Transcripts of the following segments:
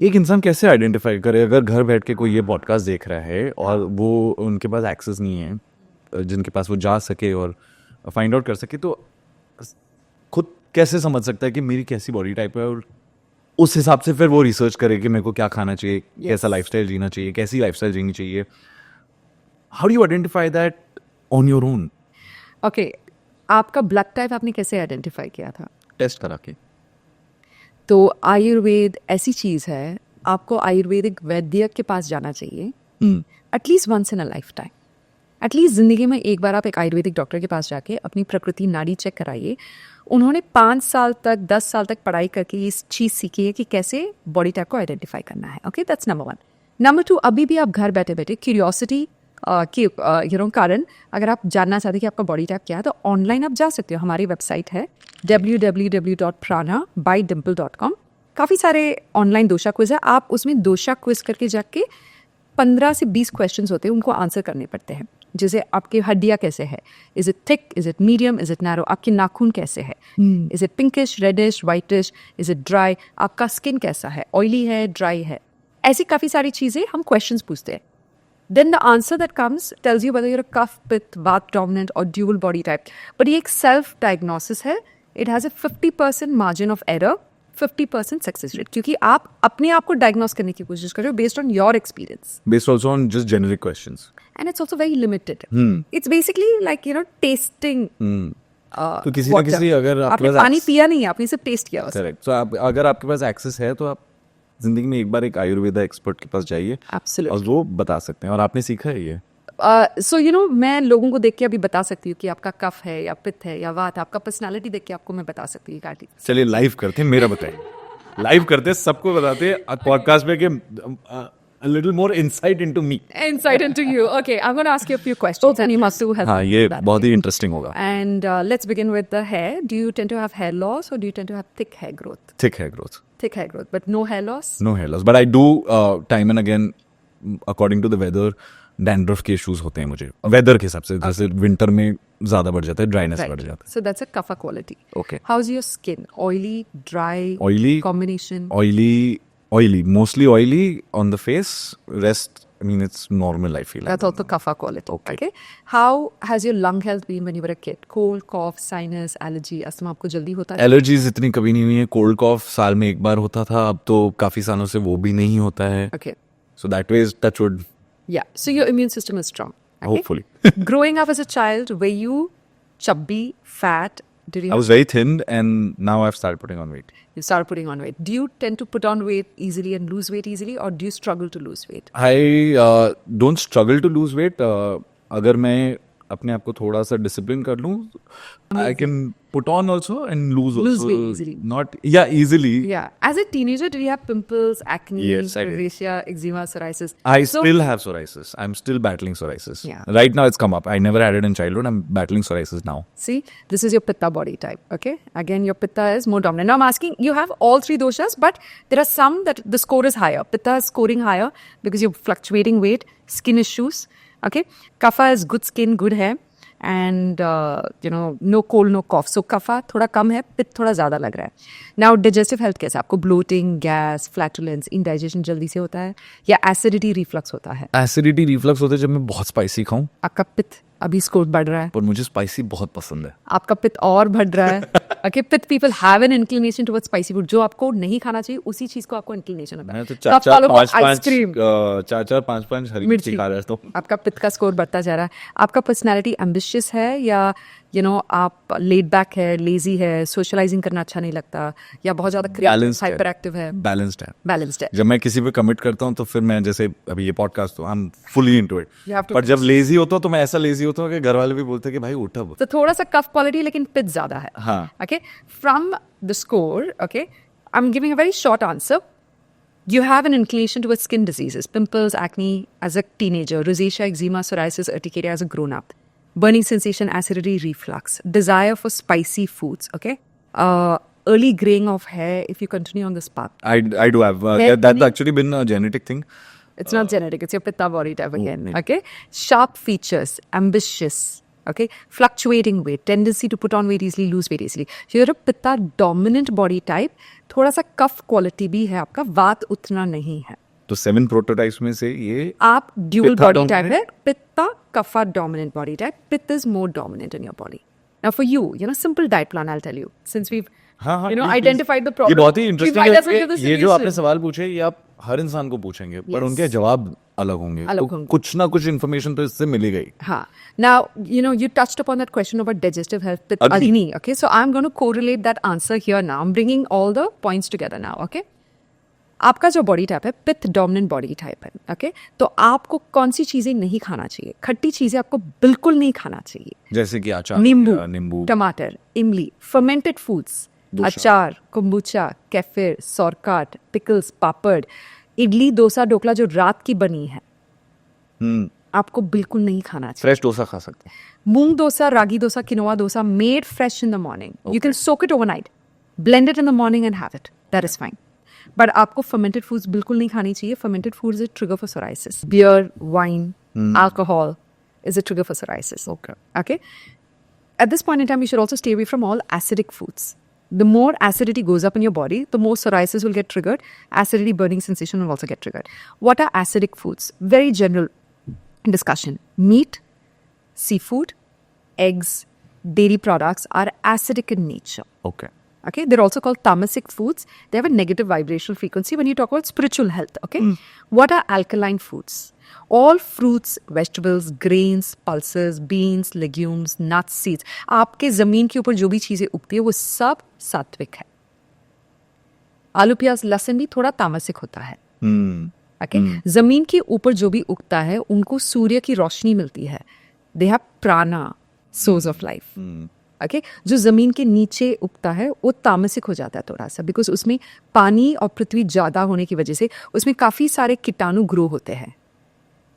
एक इंसान कैसे आइडेंटिफाई करे अगर घर बैठ के कोई ये पॉडकास्ट देख रहा है और वो उनके पास एक्सेस नहीं है जिनके पास वो जा सके और फाइंड आउट कर सके, तो खुद कैसे समझ सकता है कि मेरी कैसी बॉडी टाइप है और उस हिसाब से फिर वो रिसर्च करे कि मेरे को क्या खाना चाहिए, कैसा लाइफस्टाइल जीना चाहिए, कैसी लाइफस्टाइल जीनी चाहिए? How do you identify that on your own? Okay, आपका ब्लड टाइप आपने कैसे आइडेंटिफाई किया था? टेस्ट करा के। तो आयुर्वेद ऐसी चीज़ है, आपको आयुर्वेदिक वैद्य के पास जाना चाहिए at least once in a lifetime. At least ज़िंदगी में एक बार आप एक आयुर्वेदिक डॉक्टर के पास जाके अपनी प्रकृति नाड़ी चेक कराइए। उन्होंने 5 साल तक 10 साल तक पढ़ाई करके ये चीज़ सीखी है कि कैसे बॉडी टाइप को आइडेंटिफाई करना है। Okay, that's number 1। नंबर 2, अभी भी आप घर बैठे बैठे क्यूरियोसिटी के कारण अगर आप जानना चाहते हैं कि आपका बॉडी टाइप क्या है, तो ऑनलाइन आप जा सकते हो। हमारी वेबसाइट है www.prana.bydimple.com। काफ़ी सारे ऑनलाइन दोषा क्विज है, आप उसमें दोषा क्विज करके जाके 15 से 20 क्वेश्चंस होते हैं, उनको आंसर करने पड़ते हैं। जैसे आपकी हड्डियाँ कैसे है, is it thick, is it medium, is it narrow, आपके नाखून कैसे है, is it pinkish, reddish, whitish, is it dry, आपका स्किन कैसा है, ऑयली है, ड्राई है, ऐसी काफ़ी सारी चीज़ें हम क्वेश्चंस पूछते हैं। Then the answer that comes tells you whether you're a cuff, pith, Vata dominant or dual body type. But ये एक self diagnosis है. It has a 50% margin of error, 50% success rate. क्योंकि आप अपने आप को diagnose करने की कोशिश कर रहे हो based on your experience. Based also on just generic questions. And it's also very limited. It's basically like, tasting. तो किसी ना किसी अगर आपने पानी पिया नहीं है, आपने सिर्फ टेस्ट किया। Correct. So अगर आपके पास एक्सेस है तो आप जिंदगी में एक बार एक आयुर्वेदा एक्सपर्ट के पास जाइए। Absolutely. और वो बता सकते हैं। और आपने सीखा है ये? So मैं लोगों को देख के अभी बता सकती हूँ कि आपका कफ है या पित्त है या वात, आपका पर्सनालिटी देख के आपको मैं बता सकती हूँ। चलिए लाइव करते हैं, मेरा बताइए। लाइव करते हैं, सबको बताते हैं पॉडकास्ट में कि a little more insight into me. Insight into you. Okay, I'm going to ask you a few questions and you must do help. हाँ, ये बहुत ही इंटरेस्टिंग होगा। And let's begin with the hair. Do you tend to have hair loss or do you tend to have thick hair growth? Thick hair growth. Thick hair growth, but no hair loss? No hair loss. But I do time and again, according to the weather, dandruff के issues होते हैं मुझे। Weather के हिसाब से, जैसे winter में ज़्यादा बढ़ जाता है, dryness बढ़ जाता है। So that's a kapha quality. Okay. How's your skin? Oily, dry, oily, combination? Oily, mostly oily on the face. Rest, I mean, it's normal, I feel. That's also kapha quality. Okay. How has your lung health been when you were a kid? Cold, cough, sinus, allergy, asthma आपको जल्दी होता है? Allergies इतनी कभी नहीं हुई है। Cold cough साल में एक बार होता था, अब तो काफी सालों से वो भी नहीं होता है। Okay. So that way, touch wood. Yeah. So your immune system is strong. Okay? Hopefully. Growing up as a child, were you chubby, fat? I was very thin and now I've started putting on weight. You started putting on weight. Do you tend to put on weight easily and lose weight easily, or do you struggle to lose weight? I don't struggle to lose weight. अगर मैं अपने आप को थोड़ा सा discipline कर लूँ, I can put on also and lose also. Lose weight easily. Easily. Yeah. As a teenager, did you have pimples, acne, Yes, I did. rosacea, eczema, psoriasis? I still have psoriasis. I'm still battling psoriasis. Yeah. Right now it's come up. I never had it in childhood. I'm battling psoriasis now. See, this is your pitta body type, okay? Again, your pitta is more dominant. Now I'm asking, you have all 3 doshas, but there are some that the score is higher. Pitta is scoring higher because you're fluctuating weight, skin issues, okay? Kapha is good skin, good hair. And no cold, no cough. So kapha थोड़ा कम है, पित्त थोड़ा ज़्यादा लग रहा है. Now digestive health कैसा? आपको bloating, gas, flatulence, indigestion जल्दी से होता है या acidity reflux होता है? Acidity reflux होता है जब मैं बहुत स्पाइसी खाऊं। आपका पित्त अभी स्कोर बढ़ रहा है, पर मुझे स्पाइसी बहुत पसंद है। आपका पित्त और बढ़ रहा है। Okay, पित्त people have an inclination towards spicy food. जो आपको नहीं खाना चाहिए उसी चीज को आपको inclination होता है। मैं तो 4-5 हरी मिर्ची खा रहा तो आपका पित्त का स्कोर बढ़ता जा रहा है। आपका पर्सनैलिटी एम्बिशियस है या आप लेड बैक है, लेजी है, सोशलाइजिंग करना अच्छा नहीं लगता, या बहुत ज्यादा क्रिएटिव, हाइपर एक्टिव है? बैलेंस्ड है। है। जब मैं किसी पे कमिट करता हूँ तो फिर मैं, जैसे अभी ये podcast, I am fully into it. पर जब लेजी होता हूँ तो मैं ऐसा लेजी होता हूँ कि घर वाले भी बोलते हैं कि भाई उठा। तो थोड़ा सा कफ क्वालिटी लेकिन पित्त ज्यादा है। हाँ। Okay, from the score, okay, I'm giving a very short answer. You have an inclination towards skin diseases, pimples, acne as a teenager, rosacea, eczema, psoriasis, urticaria as a grown-up, burning sensation, acidity, reflux, desire for spicy foods, okay? Early graying of hair if you continue on this path. I do have. That's actually been a genetic thing. It's not genetic, it's your pitta body type again, okay? Sharp features, ambitious, Okay, fluctuating weight, tendency to put on weight easily, lose weight easily. So you're a pitta dominant body type. थोड़ा सा कफ quality भी है आपका, वात उतना नहीं है. तो 7 प्रोटोटाइप्स में से ये आप dual Pitta body type dominant? है, पित्ता कफा डोमिनेंट बॉडी टाइप. पित्त is more dominant in your body. Now for you, simple diet plan I'll tell you. Since we've हाँ, identified the problem. ये बहुत ही we interesting might as well है. give the ये जो solution. आपने सवाल पूछे ये आप हर इंसान को पूछेंगे पर Yes. उनके जवाब अलग होंगे. अलग तो होंगे. कुछ ना कुछ इन्फॉर्मेशन तो इससे मिली गई. Huh. Now, you touched upon that question about digestive health with Agni. Agni. Okay, so I'm going to correlate that answer here now. I'm bringing all the points together now. Okay. आपका जो body type है पित्त dominant body type है. Okay, तो आपको कौन सी चीजें नहीं खाना चाहिए? खट्टी चीजें आपको बिल्कुल नहीं खाना चाहिए. जैसे कि अचार, नींबू, टमाटर, इमली, फर्मेंटेड फूड्स, अचार, कुम्बुचा, केफिर, सौरकाट, पिकल्स, पापड़, इडली, डोसा, ढोकला जो रात की बनी है आपको बिल्कुल नहीं खाना चाहिए. फ्रेश डोसा खा सकते हैं. Moong dosa, ragi dosa, quinoa dosa made fresh in the morning. You can soak it overnight, blend it in the morning and have it. That is fine. But आपको फर्मेंटेड फूड्स बिल्कुल नहीं खानी चाहिए. Fermented foods is trigger for psoriasis. Beer, wine, alcohol is a trigger for psoriasis. Okay. At this point in time, you should also stay away from all acidic foods. The more acidity goes up in your body, the more psoriasis will get triggered. Acidity, burning sensation will also get triggered. What are acidic foods? Very general discussion. Meat, seafood, eggs, dairy products are acidic in nature. Okay. Okay, they're also called tamasic foods. They have a negative vibrational frequency when you talk about spiritual health. Okay, what are alkaline foods? All fruits, vegetables, grains, pulses, beans, legumes, nuts, seeds. आपके जमीन के ऊपर जो भी चीजें उगती है वो सब सात्विक है. आलू, प्याज, लहसुन भी थोड़ा तामसिक होता है. Okay? जमीन के ऊपर जो भी उगता है उनको सूर्य की रोशनी मिलती है. They have prana, source of life. Okay? जो जमीन के नीचे उगता है वो तामसिक हो जाता है थोड़ा सा, बिकॉज उसमें पानी और पृथ्वी ज्यादा होने की वजह से उसमें काफी सारे कीटाणु ग्रो होते हैं.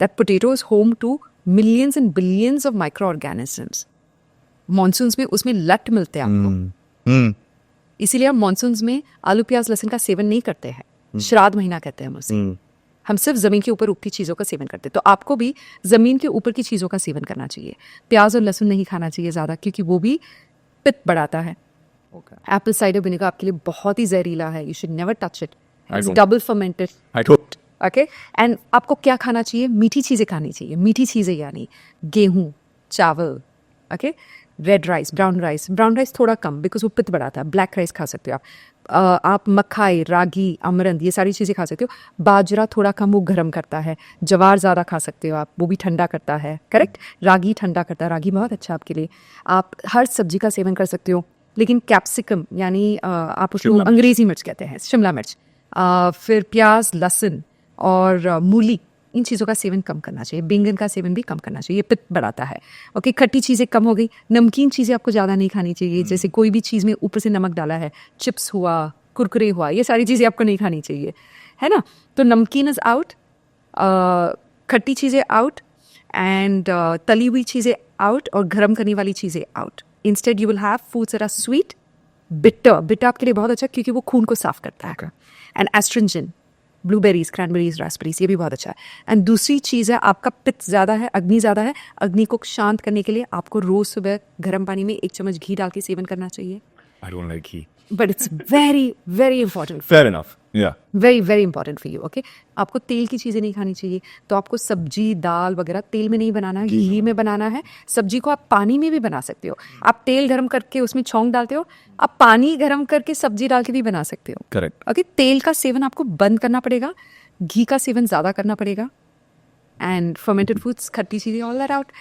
That potato is home to millions and billions of microorganisms. Monsoons में उसमें लट मिलते हैं आपको. इसीलिए हम मॉनसून्स में आलू, प्याज, लहसुन का सेवन नहीं करते हैं. श्राद्ध महीना कहते हैं हम उसे. हम सिर्फ जमीन के ऊपर उगती चीजों का सेवन करते हैं. तो आपको भी जमीन के ऊपर की चीजों का सेवन करना चाहिए. प्याज और लहसुन नहीं खाना चाहिए ज्यादा, क्योंकि वो भी पित्त बढ़ाता है. एप्पल साइडर विनेगर आपके लिए बहुत ही जहरीला है. You should never touch it. It's double fermented. I don't. Okay, and आपको क्या खाना चाहिए? मीठी चीज़ें खानी चाहिए. मीठी चीज़ें यानी गेहूँ, चावल, okay, red rice, brown rice. Brown rice थोड़ा कम, बिकॉज वो पित्त बढ़ाता है. ब्लैक राइस खा सकते हो आप. आप मखाई, रागी, अमरंद, ये सारी चीज़ें खा सकते हो. बाजरा थोड़ा कम, वो गर्म करता है. जवार ज़्यादा खा सकते हो आप, वो भी ठंडा करता है. करेक्ट. रागी ठंडा करता है. रागी बहुत अच्छा आपके लिए. आप हर सब्जी का सेवन कर सकते हो. लेकिन कैप्सिकम यानी आप उसको अंग्रेजी मिर्च कहते हैं, शिमला मिर्च, फिर प्याज, लहसुन और मूली, इन चीज़ों का सेवन कम करना चाहिए. बैंगन का सेवन भी कम करना चाहिए. ये पित्त बढ़ाता है. ओके, खट्टी चीज़ें कम हो गई. नमकीन चीज़ें आपको ज़्यादा नहीं खानी चाहिए. जैसे कोई भी चीज़ में ऊपर से नमक डाला है, चिप्स हुआ, कुरकुरे हुआ, ये सारी चीज़ें आपको नहीं खानी चाहिए, है ना. तो नमकीन इज़ आउट, खट्टी चीज़ें आउट, एंड तली हुई चीज़ें आउट, और गर्म करने वाली चीज़ें out. Instead you will have foods that are sweet, bitter. Bitter आपके लिए बहुत अच्छा, क्योंकि वो खून को साफ करता है. And astringent, blueberries, cranberries, raspberries, ये भी बहुत अच्छा है. एंड दूसरी चीज़ है, आपका पित्त ज़्यादा है, अग्नि ज़्यादा है. अग्नि को शांत करने के लिए आपको रोज सुबह गर्म पानी में 1 चम्मच घी डाल के सेवन करना चाहिए. I don't like ghee. But it's very very important. Fair enough. Yeah. Very very important for you. Okay, आपको तेल की चीज़ें नहीं खानी चाहिए. तो आपको सब्जी, दाल वगैरह तेल में नहीं बनाना है, घी में बनाना है. सब्जी को आप पानी में भी बना सकते हो. आप तेल गर्म करके उसमें छौंक डालते हो, आप पानी गर्म करके सब्जी डाल के भी बना सकते हो. Correct. ओके, तेल का सेवन आपको बंद करना पड़ेगा. घी का सेवन ज़्यादा करना पड़ेगा. एंड फर्मेंटेड फूड्स, खट्टी चीज़ें, ऑल दैट आउट.